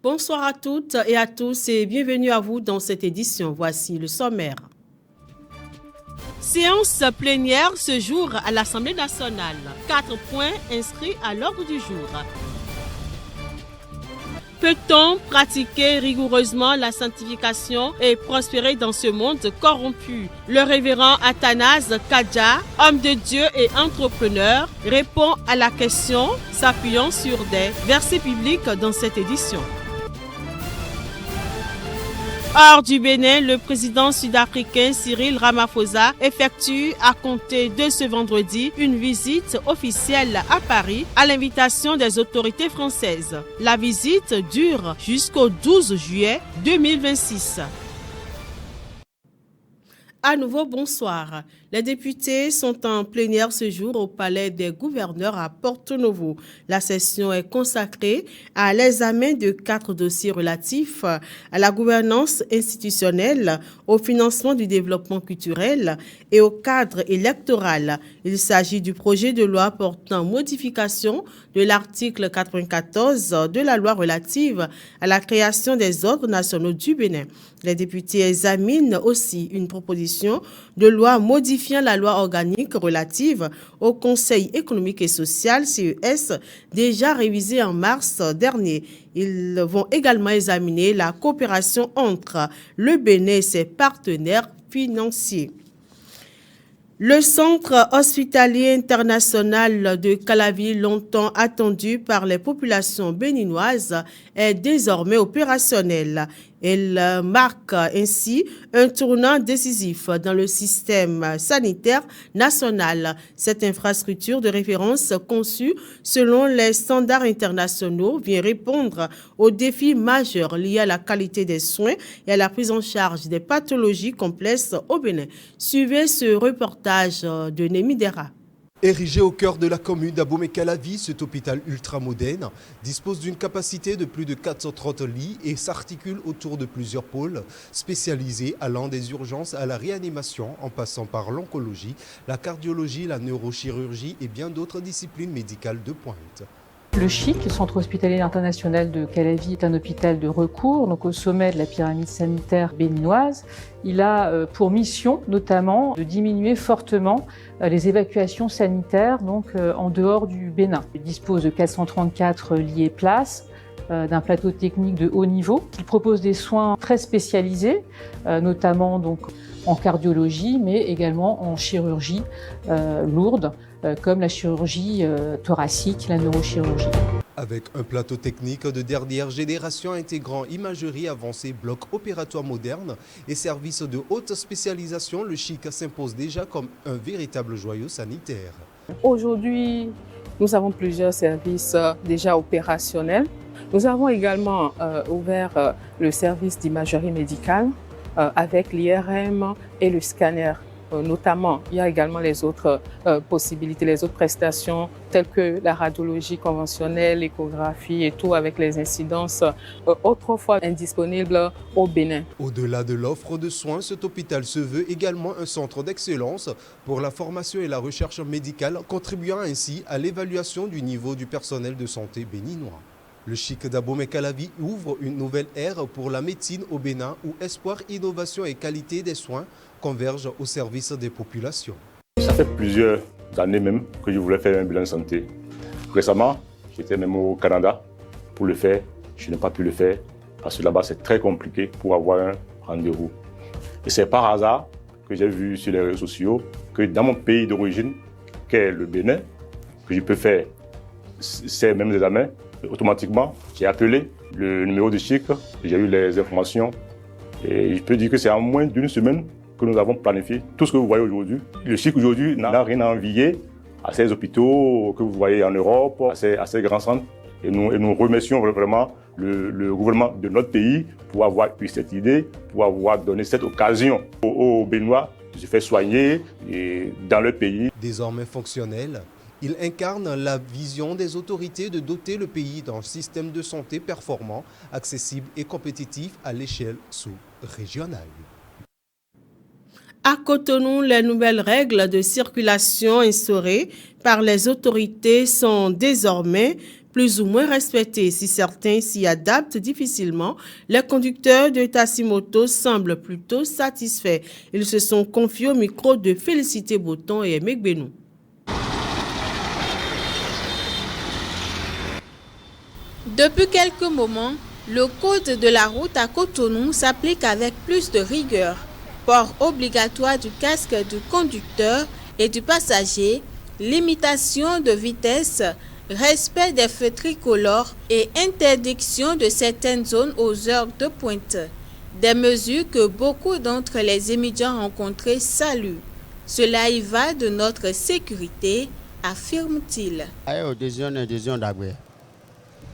Bonsoir à toutes et à tous et bienvenue à vous dans cette édition. Voici le sommaire. Séance plénière ce jour à l'Assemblée nationale. 4 points inscrits à l'ordre du jour. Peut-on pratiquer rigoureusement la sanctification et prospérer dans ce monde corrompu? Le révérend Athanase Kadja, homme de Dieu et entrepreneur, répond à la question s'appuyant sur des versets bibliques dans cette édition. Hors du Bénin, le président sud-africain Cyril Ramaphosa effectue à compter de ce vendredi une visite officielle à Paris à l'invitation des autorités françaises. La visite dure jusqu'au 12 juillet 2026. À nouveau, bonsoir. Les députés sont en plénière ce jour au Palais des gouverneurs à Porto-Novo. La session est consacrée à l'examen de 4 dossiers relatifs à la gouvernance institutionnelle, au financement du développement culturel et au cadre électoral. Il s'agit du projet de loi portant modification de l'article 94 de la loi relative à la création des ordres nationaux du Bénin. Les députés examinent aussi une proposition de loi modifiant la loi organique relative au Conseil économique et social, CES, déjà révisée en mars dernier. Ils vont également examiner la coopération entre le Bénin et ses partenaires financiers. Le centre hospitalier international de Calavi, longtemps attendu par les populations béninoises, est désormais opérationnel. Elle marque ainsi un tournant décisif dans le système sanitaire national. Cette infrastructure de référence conçue selon les standards internationaux vient répondre aux défis majeurs liés à la qualité des soins et à la prise en charge des pathologies complexes au Bénin. Suivez ce reportage de Némi Dera. Érigé au cœur de la commune d'Abomey-Calavi, cet hôpital ultramoderne dispose d'une capacité de plus de 430 lits et s'articule autour de plusieurs pôles spécialisés allant des urgences à la réanimation en passant par l'oncologie, la cardiologie, la neurochirurgie et bien d'autres disciplines médicales de pointe. Le CHIC, le Centre hospitalier international de Calavi, est un hôpital de recours, donc au sommet de la pyramide sanitaire béninoise. Il a pour mission notamment de diminuer fortement les évacuations sanitaires en dehors du Bénin. Il dispose de 434 lits et places, d'un plateau technique de haut niveau. Il propose des soins très spécialisés, notamment en cardiologie, mais également en chirurgie lourde, comme la chirurgie thoracique, la neurochirurgie. Avec un plateau technique de dernière génération intégrant imagerie avancée, bloc opératoire moderne et services de haute spécialisation, le CHIC s'impose déjà comme un véritable joyau sanitaire. Aujourd'hui, nous avons plusieurs services déjà opérationnels. Nous avons également ouvert le service d'imagerie médicale avec l'IRM et le scanner. Notamment, il y a également les autres possibilités, les autres prestations telles que la radiologie conventionnelle, l'échographie et tout avec les incidences autrefois indisponibles au Bénin. Au-delà de l'offre de soins, cet hôpital se veut également un centre d'excellence pour la formation et la recherche médicale, contribuant ainsi à l'évaluation du niveau du personnel de santé béninois. Le CHIC d'Abomey-Calavi ouvre une nouvelle ère pour la médecine au Bénin où espoir, innovation et qualité des soins convergent au service des populations. Ça fait plusieurs années même que je voulais faire un bilan de santé. Récemment, j'étais même au Canada pour le faire. Je n'ai pas pu le faire parce que là-bas c'est très compliqué pour avoir un rendez-vous. Et c'est par hasard que j'ai vu sur les réseaux sociaux que dans mon pays d'origine, qu'est le Bénin, que je peux faire ces mêmes examens. Automatiquement, j'ai appelé le numéro du CHIC, j'ai eu les informations et je peux dire que c'est en moins d'une semaine que nous avons planifié tout ce que vous voyez aujourd'hui. Le CHIC aujourd'hui n'a rien à envier à ces hôpitaux que vous voyez en Europe, à ces grands centres. Et nous remercions vraiment le gouvernement de notre pays pour avoir eu cette idée, pour avoir donné cette occasion aux Béninois de se faire soigner dans leur pays. Désormais fonctionnel, il incarne la vision des autorités de doter le pays d'un système de santé performant, accessible et compétitif à l'échelle sous-régionale. À Cotonou, les nouvelles règles de circulation instaurées par les autorités sont désormais plus ou moins respectés. Si certains s'y adaptent difficilement, les conducteurs de taxi-moto semblent plutôt satisfaits. Ils se sont confiés au micro de Félicité Boton et Aimé Benou. Depuis quelques moments, le code de la route à Cotonou s'applique avec plus de rigueur. Port obligatoire du casque du conducteur et du passager, limitation de vitesse, respect des feux tricolores et interdiction de certaines zones aux heures de pointe. Des mesures que beaucoup d'entre les étudiants rencontrés saluent. Cela y va de notre sécurité, affirme-t-il.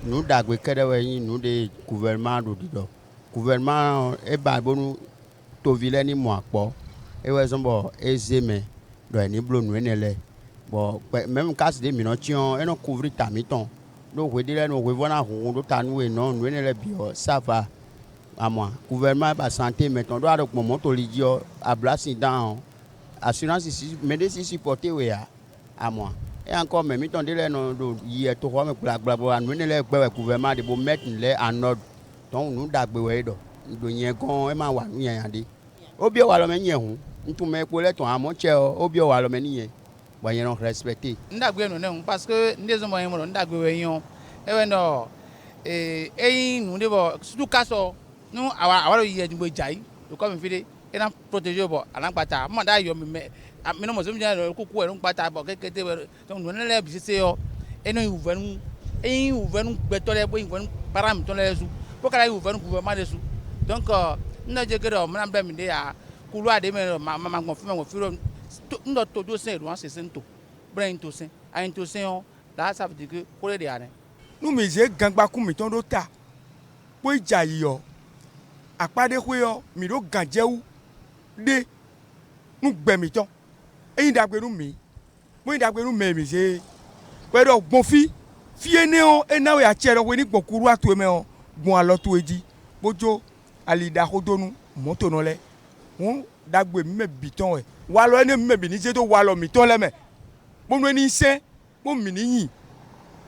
Nous d'agwe kedewe nous de gouvernement do gouvernement e ba bonu to vile ni mo apo e we zombo ezeme do ni blo nu enele bo même cas de minotion e no couvrir tamiton do we dire no we vona hu do tanu e no nu enele bio ça va à moi gouvernement ba santé maintenant do avec moment to lidio a blasi dans assurance ici médecine supporter we à moi. Et encore même, ils ont dit que hier, tout le monde a gouvernement de mettre en ordre. Donc, nous avons dit que nous avons dit respecté. Parce que nous amino mo zumja ko ko en pata bo kekete to no le bi se yo eno uvenu betole bo uvenu param to le su po kala uvenu gouvernement de su donc na je gero mo na bla mi de ya kulu ade me ma mo firo ndo to do se ro se sento brain to se ain to se on la ça veut dire que pour les ane nous me je gangba ku mi ton do ta po ija yo apade ko yo mi do ganjewu de nu gbemi ton eyin dagberu mi mo dagberu me mi se pero gbon fi ene o enawe a chere we ni gbokuru atu me o gbon alo to eji bojo alida hodonu moto no le won dagbe mi me biton we wa lo ene mi me bi ni se to wa lo mi ton le me mo no ni se mo mi ni yin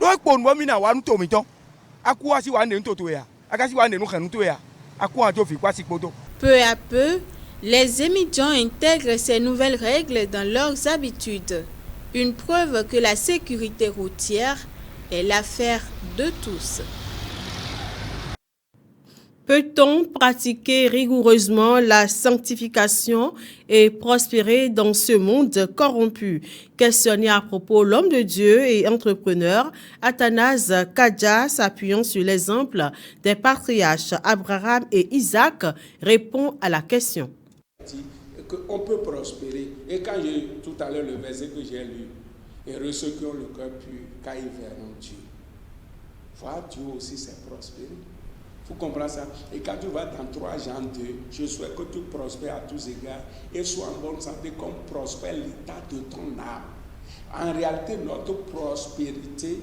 do po no mi na wa nu to mi ton aku wa si wa ne nto to ya akasi wa ne nu kan to ya aku an to fi kwa si poto. Peu à peu, les étudiants intègrent ces nouvelles règles dans leurs habitudes. Une preuve que la sécurité routière est l'affaire de tous. Peut-on pratiquer rigoureusement la sanctification et prospérer dans ce monde corrompu? Questionné à propos l'homme de Dieu et entrepreneur Athanase Kadja, s'appuyant sur l'exemple des patriarches Abraham et Isaac, répond à la question. On peut prospérer. Et quand tout à l'heure le verset que j'ai lu, heureux ceux qui ont le cœur pur, car ils verront Dieu. Voir Dieu aussi, c'est prospérer. Vous comprenez ça? Et quand tu vas dans 3 Jean 2, je souhaite que tu prospères à tous égards et sois en bonne santé comme prospère l'état de ton âme. En réalité, notre prospérité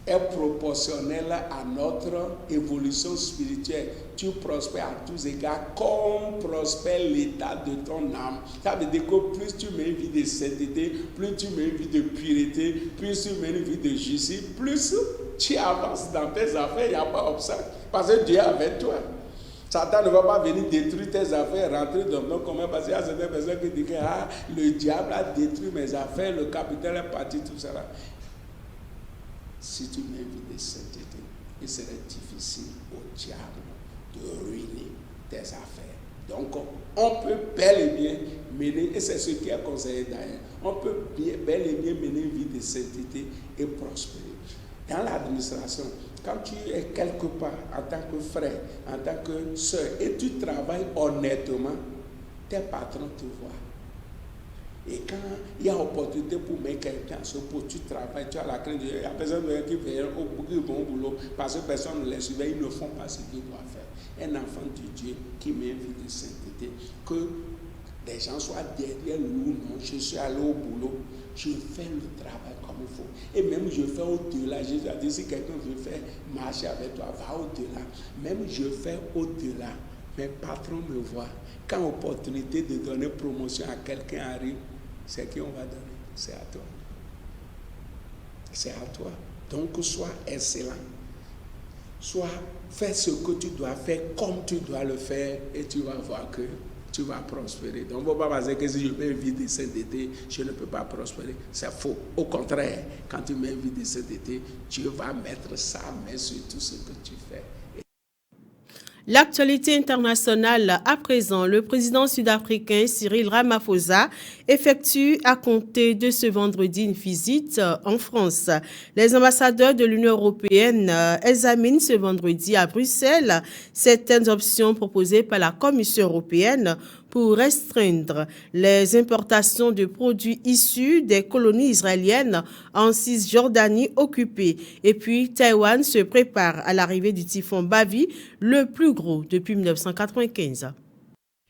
est proportionnelle à notre évolution spirituelle. Tu prospères à tous égards comme prospère l'état de ton âme. Ça veut dire que plus tu mets une vie de sainteté, plus tu mets une vie de pureté, plus tu mets une vie de justice, plus tu avances dans tes affaires, il n'y a pas d'obstacle. Parce que Dieu est avec toi. Satan ne va pas venir détruire tes affaires, rentrer dans nos communs, parce qu'il y a certaines personnes qui disent que le diable a détruit mes affaires, le capital est parti, tout ça. Si tu mets une vie de sainteté, il serait difficile au diable de ruiner tes affaires. Donc, on peut bel et bien mener, et c'est ce qui est conseillé d'ailleurs, on peut bel et bien mener une vie de sainteté et prospérer. Dans l'administration, quand tu es quelque part en tant que frère, en tant que soeur, et tu travailles honnêtement, tes patrons te voient. Et quand il y a opportunité pour mettre quelqu'un sur pour tu travailles, tu as la crainte de Dieu, il y a personne qui fait un bon boulot parce que personne ne les surveille, ils ne font pas ce qu'ils doivent faire. Un enfant de Dieu qui met une vie de sainteté, que les gens soient derrière nous, non, je suis allé au boulot, je fais le travail comme il faut. Et même je fais au-delà. Jésus a dit, si quelqu'un veut faire marcher avec toi, va au-delà. Même je fais au-delà. Mes patrons me voient. Quand l'opportunité de donner promotion à quelqu'un arrive, c'est qui on va donner? C'est à toi. C'est à toi. Donc, sois excellent. Soit fais ce que tu dois faire comme tu dois le faire et tu vas voir que tu vas prospérer. Donc, il ne faut pas penser que si je m'invite de cet je ne peux pas prospérer. C'est faux. Au contraire, quand tu m'invites de cet été, Dieu va mettre sa main sur tout ce que tu fais. L'actualité internationale à présent, le président sud-africain Cyril Ramaphosa effectue à compter de ce vendredi une visite en France. Les ambassadeurs de l'Union européenne examinent ce vendredi à Bruxelles certaines options proposées par la Commission européenne pour restreindre les importations de produits issus des colonies israéliennes en Cisjordanie occupée. Et puis, Taïwan se prépare à l'arrivée du typhon Bavi, le plus gros depuis 1995.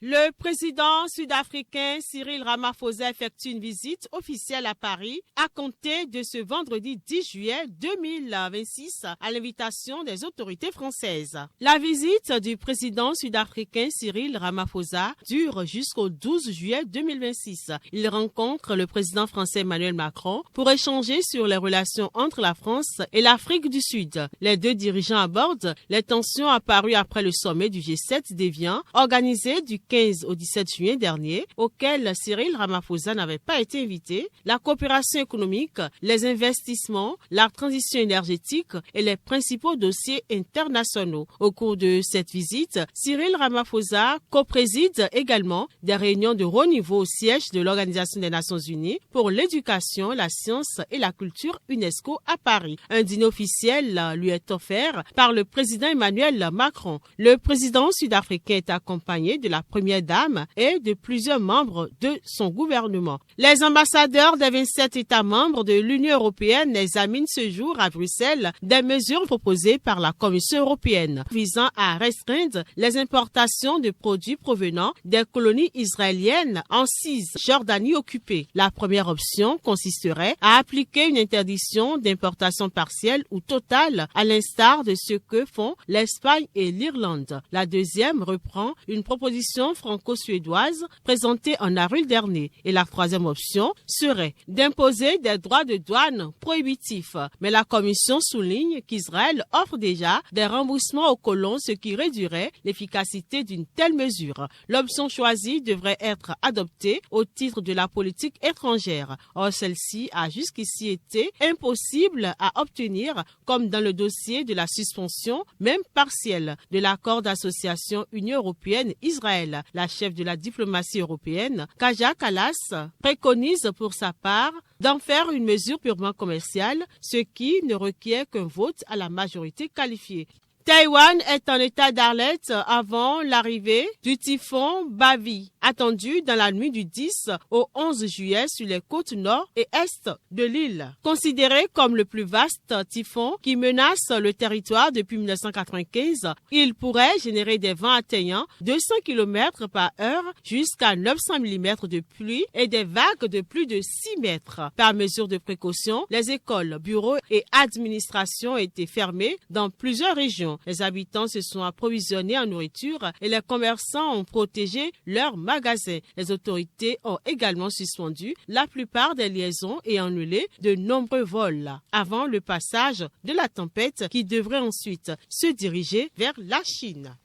Le président sud-africain Cyril Ramaphosa effectue une visite officielle à Paris à compter de ce vendredi 10 juillet 2026 à l'invitation des autorités françaises. La visite du président sud-africain Cyril Ramaphosa dure jusqu'au 12 juillet 2026. Il rencontre le président français Emmanuel Macron pour échanger sur les relations entre la France et l'Afrique du Sud. Les deux dirigeants abordent les tensions apparues après le sommet du G7 d'Évian organisé du 15 au 17 juin dernier, auquel Cyril Ramaphosa n'avait pas été invité, la coopération économique, les investissements, la transition énergétique et les principaux dossiers internationaux. Au cours de cette visite, Cyril Ramaphosa co-préside également des réunions de haut niveau au siège de l'Organisation des Nations Unies pour l'éducation, la science et la culture UNESCO à Paris. Un dîner officiel lui est offert par le président Emmanuel Macron. Le président sud-africain est accompagné de la première dame et de plusieurs membres de son gouvernement. Les ambassadeurs des 27 États membres de l'Union européenne examinent ce jour à Bruxelles des mesures proposées par la Commission européenne visant à restreindre les importations de produits provenant des colonies israéliennes en Cisjordanie occupée. La première option consisterait à appliquer une interdiction d'importation partielle ou totale à l'instar de ce que font l'Espagne et l'Irlande. La deuxième reprend une proposition franco-suédoise présentée en avril dernier. Et la troisième option serait d'imposer des droits de douane prohibitifs. Mais la Commission souligne qu'Israël offre déjà des remboursements aux colons, ce qui réduirait l'efficacité d'une telle mesure. L'option choisie devrait être adoptée au titre de la politique étrangère. Or, celle-ci a jusqu'ici été impossible à obtenir, comme dans le dossier de la suspension, même partielle, de l'accord d'association Union européenne-Israël. La chef de la diplomatie européenne, Kaja Kallas, préconise pour sa part d'en faire une mesure purement commerciale, ce qui ne requiert qu'un vote à la majorité qualifiée. Taïwan est en état d'alerte avant l'arrivée du typhon Bavi, attendu dans la nuit du 10 au 11 juillet sur les côtes nord et est de l'île. Considéré comme le plus vaste typhon qui menace le territoire depuis 1995, il pourrait générer des vents atteignant 200 km par heure jusqu'à 900 mm de pluie et des vagues de plus de 6 mètres. Par mesure de précaution, les écoles, bureaux et administrations ont été fermées dans plusieurs régions. Les habitants se sont approvisionnés en nourriture et les commerçants ont protégé leurs magasins. Les autorités ont également suspendu la plupart des liaisons et annulé de nombreux vols avant le passage de la tempête qui devrait ensuite se diriger vers la Chine.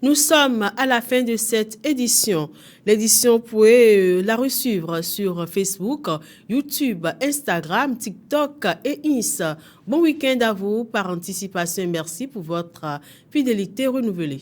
Nous sommes à la fin de cette édition. L'édition, vous pouvez la resuivre sur Facebook, YouTube, Instagram, TikTok et Insta. Bon week-end à vous par anticipation et merci pour votre fidélité renouvelée.